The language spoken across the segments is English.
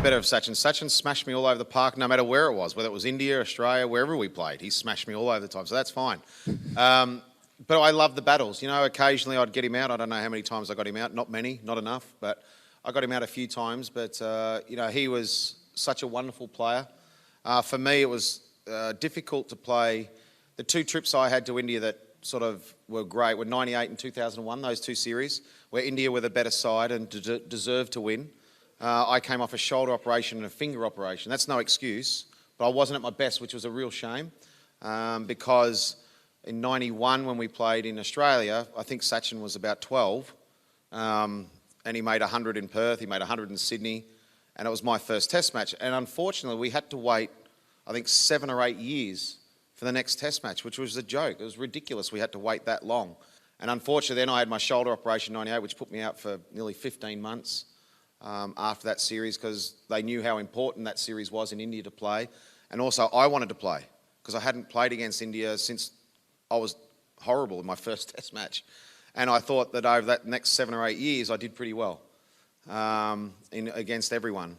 better of Sachin. Sachin smashed me all over the park, no matter where it was, whether it was India, Australia, wherever we played. He smashed me all over the time, so that's fine. But I love the battles. You know, occasionally I'd get him out. I don't know how many times I got him out. Not many, not enough, but I got him out a few times. But, you know, he was such a wonderful player. For me, it was difficult to play. The two trips I had to India that sort of were great were 98 and 2001, those two series, where India were the better side and deserved to win. I came off a shoulder operation and a finger operation. That's no excuse, but I wasn't at my best, which was a real shame, because in 91 when we played in Australia, I think Sachin was about 12, and he made 100 in Perth, he made 100 in Sydney, and it was my first test match. And unfortunately, we had to wait, I think, 7 or 8 years for the next test match, which was a joke. It was ridiculous we had to wait that long. And unfortunately, then I had my shoulder operation in 98, which put me out for nearly 15 months after that series, because they knew how important that series was in India to play. And also, I wanted to play, because I hadn't played against India since I was horrible in my first test match. And I thought that over that next 7 or 8 years, I did pretty well against everyone.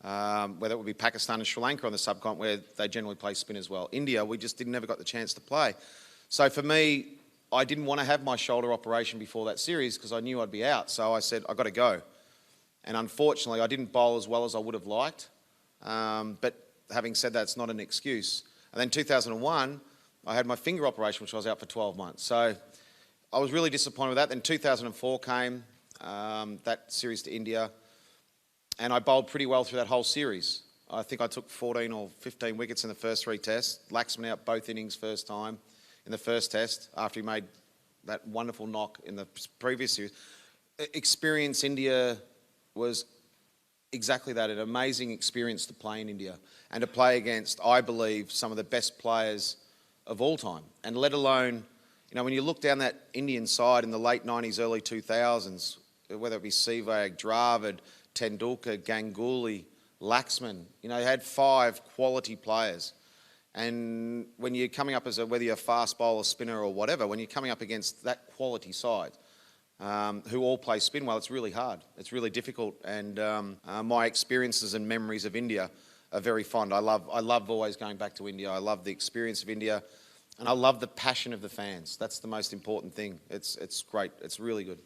Whether it would be Pakistan and Sri Lanka on the subcontinent, where they generally play spin as well. India, we just never got the chance to play. So for me, I didn't want to have my shoulder operation before that series because I knew I'd be out. So I said, I've got to go. And unfortunately, I didn't bowl as well as I would have liked. But having said that, it's not an excuse. And then 2001, I had my finger operation, which I was out for 12 months. So I was really disappointed with that. Then 2004 came, that series to India, and I bowled pretty well through that whole series. I think I took 14 or 15 wickets in the first 3 tests. Laxman out both innings first time in the first test after he made that wonderful knock in the previous series. Experience India was exactly that, an amazing experience to play in India and to play against, I believe, some of the best players of all time. And let alone, you know, when you look down that Indian side in the late 90s, early 2000s, whether it be Sehwag, Dravid, Tendulkar, Ganguly, Laxman, you know, they had 5 quality players. And when you're coming up as whether you're a fast bowler, spinner or whatever, when you're coming up against that quality side, who all play spin well, it's really hard. It's really difficult. And my experiences and memories of India are very fond. I love always going back to India. I love the experience of India. And I love the passion of the fans. That's the most important thing. It's great. It's really good.